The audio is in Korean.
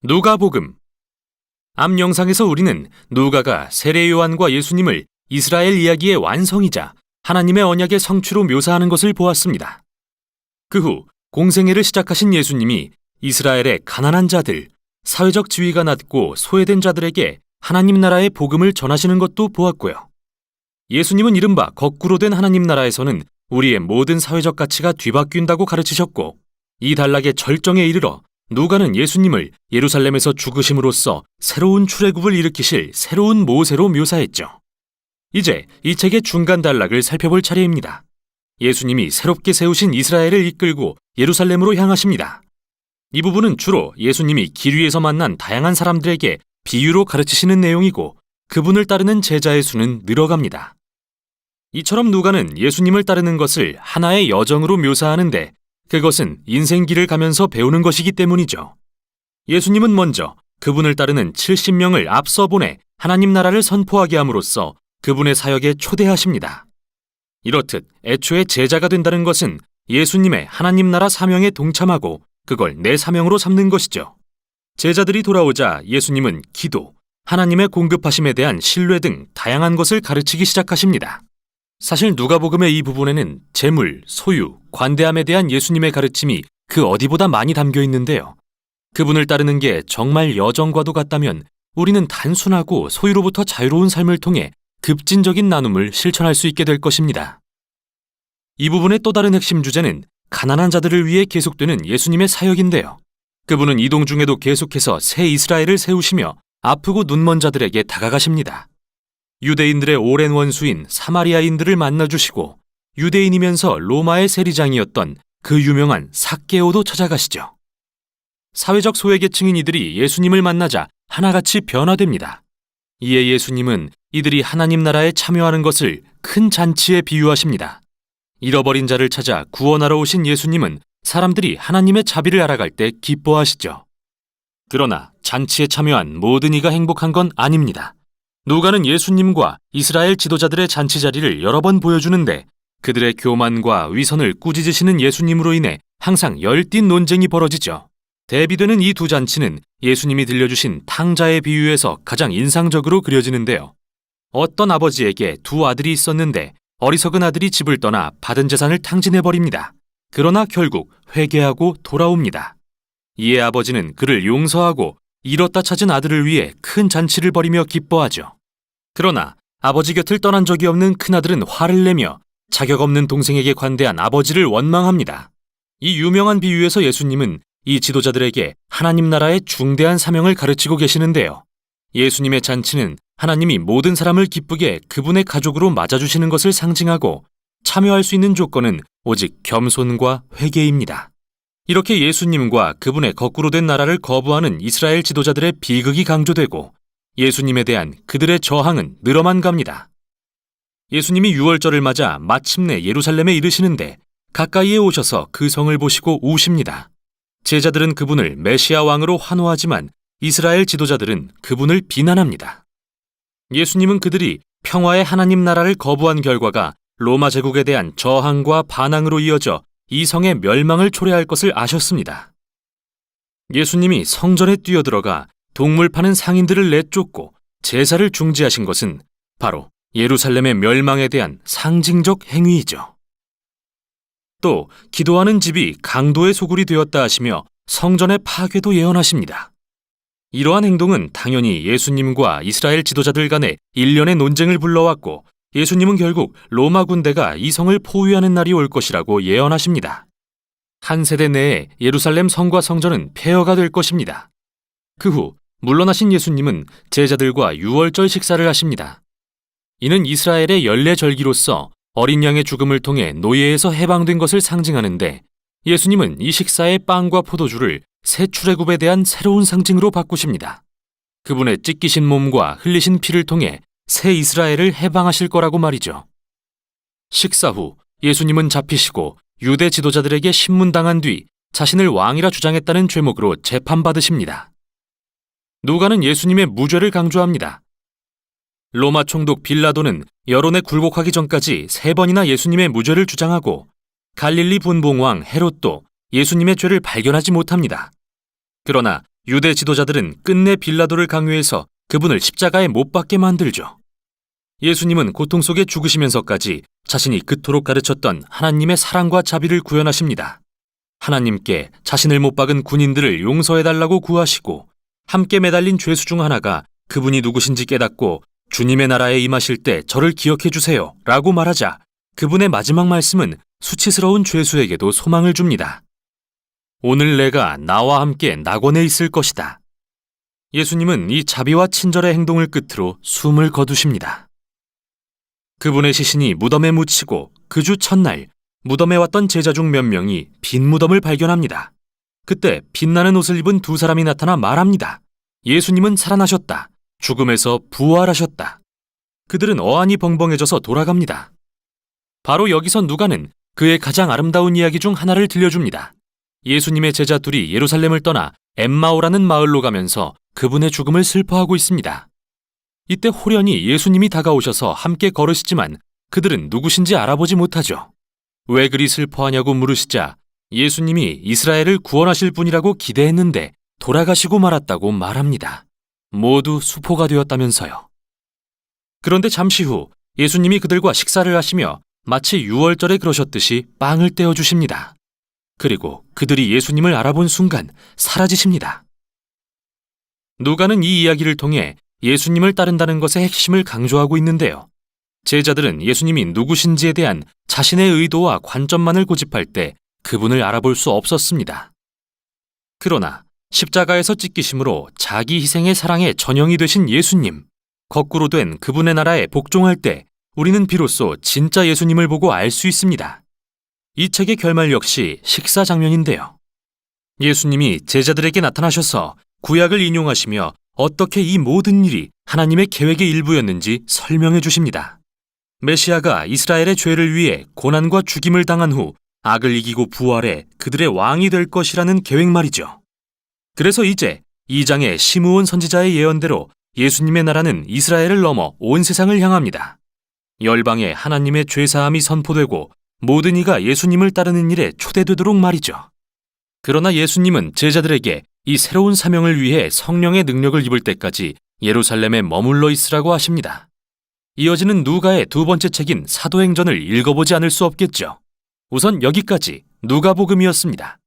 누가복음. 앞 영상에서 우리는 누가가 세례 요한과 예수님을 이스라엘 이야기의 완성이자 하나님의 언약의 성취로 묘사하는 것을 보았습니다. 그 후 공생애를 시작하신 예수님이 이스라엘의 가난한 자들, 사회적 지위가 낮고 소외된 자들에게 하나님 나라의 복음을 전하시는 것도 보았고요. 예수님은 이른바 거꾸로 된 하나님 나라에서는 우리의 모든 사회적 가치가 뒤바뀐다고 가르치셨고, 이 단락의 절정에 이르러 누가는 예수님을 예루살렘에서 죽으심으로써 새로운 출애굽을 일으키실 새로운 모세로 묘사했죠. 이제 이 책의 중간 단락을 살펴볼 차례입니다. 예수님이 새롭게 세우신 이스라엘을 이끌고 예루살렘으로 향하십니다. 이 부분은 주로 예수님이 길 위에서 만난 다양한 사람들에게 비유로 가르치시는 내용이고, 그분을 따르는 제자의 수는 늘어갑니다. 이처럼 누가는 예수님을 따르는 것을 하나의 여정으로 묘사하는데, 그것은 인생길을 가면서 배우는 것이기 때문이죠. 예수님은 먼저 그분을 따르는 70명을 앞서 보내 하나님 나라를 선포하게 함으로써 그분의 사역에 초대하십니다. 이렇듯 애초에 제자가 된다는 것은 예수님의 하나님 나라 사명에 동참하고 그걸 내 사명으로 삼는 것이죠. 제자들이 돌아오자 예수님은 기도, 하나님의 공급하심에 대한 신뢰 등 다양한 것을 가르치기 시작하십니다. 사실 누가복음의 이 부분에는 재물, 소유, 관대함에 대한 예수님의 가르침이 그 어디보다 많이 담겨 있는데요. 그분을 따르는 게 정말 여정과도 같다면 우리는 단순하고 소유로부터 자유로운 삶을 통해 급진적인 나눔을 실천할 수 있게 될 것입니다. 이 부분의 또 다른 핵심 주제는 가난한 자들을 위해 계속되는 예수님의 사역인데요. 그분은 이동 중에도 계속해서 새 이스라엘을 세우시며 아프고 눈먼 자들에게 다가가십니다. 유대인들의 오랜 원수인 사마리아인들을 만나주시고, 유대인이면서 로마의 세리장이었던 그 유명한 삭개오도 찾아가시죠. 사회적 소외계층인 이들이 예수님을 만나자 하나같이 변화됩니다. 이에 예수님은 이들이 하나님 나라에 참여하는 것을 큰 잔치에 비유하십니다. 잃어버린 자를 찾아 구원하러 오신 예수님은 사람들이 하나님의 자비를 알아갈 때 기뻐하시죠. 그러나 잔치에 참여한 모든 이가 행복한 건 아닙니다. 누가는 예수님과 이스라엘 지도자들의 잔치 자리를 여러 번 보여주는데, 그들의 교만과 위선을 꾸짖으시는 예수님으로 인해 항상 열띤 논쟁이 벌어지죠. 대비되는 이 두 잔치는 예수님이 들려주신 탕자의 비유에서 가장 인상적으로 그려지는데요. 어떤 아버지에게 두 아들이 있었는데 어리석은 아들이 집을 떠나 받은 재산을 탕진해버립니다. 그러나 결국 회개하고 돌아옵니다. 이에 아버지는 그를 용서하고 잃었다 찾은 아들을 위해 큰 잔치를 벌이며 기뻐하죠. 그러나 아버지 곁을 떠난 적이 없는 큰아들은 화를 내며 자격 없는 동생에게 관대한 아버지를 원망합니다. 이 유명한 비유에서 예수님은 이 지도자들에게 하나님 나라의 중대한 사명을 가르치고 계시는데요. 예수님의 잔치는 하나님이 모든 사람을 기쁘게 그분의 가족으로 맞아주시는 것을 상징하고, 참여할 수 있는 조건은 오직 겸손과 회개입니다. 이렇게 예수님과 그분의 거꾸로 된 나라를 거부하는 이스라엘 지도자들의 비극이 강조되고, 예수님에 대한 그들의 저항은 늘어만 갑니다. 예수님이 유월절을 맞아 마침내 예루살렘에 이르시는데 가까이에 오셔서 그 성을 보시고 우십니다. 제자들은 그분을 메시아 왕으로 환호하지만 이스라엘 지도자들은 그분을 비난합니다. 예수님은 그들이 평화의 하나님 나라를 거부한 결과가 로마 제국에 대한 저항과 반항으로 이어져 이 성의 멸망을 초래할 것을 아셨습니다. 예수님이 성전에 뛰어들어가 동물 파는 상인들을 내쫓고 제사를 중지하신 것은 바로 예루살렘의 멸망에 대한 상징적 행위이죠. 또 기도하는 집이 강도의 소굴이 되었다 하시며 성전의 파괴도 예언하십니다. 이러한 행동은 당연히 예수님과 이스라엘 지도자들 간의 일련의 논쟁을 불러왔고, 예수님은 결국 로마 군대가 이 성을 포위하는 날이 올 것이라고 예언하십니다. 한 세대 내에 예루살렘 성과 성전은 폐허가 될 것입니다. 그 후 물러나신 예수님은 제자들과 유월절 식사를 하십니다. 이는 이스라엘의 연례절기로서 어린 양의 죽음을 통해 노예에서 해방된 것을 상징하는데, 예수님은 이 식사의 빵과 포도주를 새 출애굽에 대한 새로운 상징으로 바꾸십니다. 그분의 찢기신 몸과 흘리신 피를 통해 새 이스라엘을 해방하실 거라고 말이죠. 식사 후 예수님은 잡히시고 유대 지도자들에게 신문당한 뒤 자신을 왕이라 주장했다는 죄목으로 재판받으십니다. 누가는 예수님의 무죄를 강조합니다. 로마 총독 빌라도는 여론에 굴복하기 전까지 3번이나 예수님의 무죄를 주장하고, 갈릴리 분봉왕 헤롯도 예수님의 죄를 발견하지 못합니다. 그러나 유대 지도자들은 끝내 빌라도를 강요해서 그분을 십자가에 못 박게 만들죠. 예수님은 고통 속에 죽으시면서까지 자신이 그토록 가르쳤던 하나님의 사랑과 자비를 구현하십니다. 하나님께 자신을 못 박은 군인들을 용서해달라고 구하시고 함께 매달린 죄수 중 하나가 그분이 누구신지 깨닫고 주님의 나라에 임하실 때 저를 기억해 주세요 라고 말하자 그분의 마지막 말씀은 수치스러운 죄수에게도 소망을 줍니다. 오늘 내가 나와 함께 낙원에 있을 것이다. 예수님은 이 자비와 친절의 행동을 끝으로 숨을 거두십니다. 그분의 시신이 무덤에 묻히고 그 주 첫날 무덤에 왔던 제자 중 몇 명이 빈 무덤을 발견합니다. 그때 빛나는 옷을 입은 두 사람이 나타나 말합니다. 예수님은 살아나셨다. 죽음에서 부활하셨다. 그들은 어안이 벙벙해져서 돌아갑니다. 바로 여기서 누가는 그의 가장 아름다운 이야기 중 하나를 들려줍니다. 예수님의 제자 둘이 예루살렘을 떠나 엠마오라는 마을로 가면서 그분의 죽음을 슬퍼하고 있습니다. 이때 호련히 예수님이 다가오셔서 함께 걸으시지만 그들은 누구신지 알아보지 못하죠. 왜 그리 슬퍼하냐고 물으시자 예수님이 이스라엘을 구원하실 분이라고 기대했는데 돌아가시고 말았다고 말합니다. 모두 수포가 되었다면서요. 그런데 잠시 후 예수님이 그들과 식사를 하시며 마치 유월절에 그러셨듯이 빵을 떼어주십니다. 그리고 그들이 예수님을 알아본 순간 사라지십니다. 누가는 이 이야기를 통해 예수님을 따른다는 것의 핵심을 강조하고 있는데요. 제자들은 예수님이 누구신지에 대한 자신의 의도와 관점만을 고집할 때 그분을 알아볼 수 없었습니다. 그러나 십자가에서 찢기심으로 자기 희생의 사랑의 전형이 되신 예수님, 거꾸로 된 그분의 나라에 복종할 때 우리는 비로소 진짜 예수님을 보고 알 수 있습니다. 이 책의 결말 역시 식사 장면인데요. 예수님이 제자들에게 나타나셔서 구약을 인용하시며 어떻게 이 모든 일이 하나님의 계획의 일부였는지 설명해 주십니다. 메시아가 이스라엘의 죄를 위해 고난과 죽임을 당한 후 악을 이기고 부활해 그들의 왕이 될 것이라는 계획 말이죠. 그래서 이제 2장의 시므온 선지자의 예언대로 예수님의 나라는 이스라엘을 넘어 온 세상을 향합니다. 열방에 하나님의 죄사함이 선포되고 모든 이가 예수님을 따르는 일에 초대되도록 말이죠. 그러나 예수님은 제자들에게 이 새로운 사명을 위해 성령의 능력을 입을 때까지 예루살렘에 머물러 있으라고 하십니다. 이어지는 누가의 두 번째 책인 사도행전을 읽어보지 않을 수 없겠죠. 우선 여기까지 누가복음이었습니다.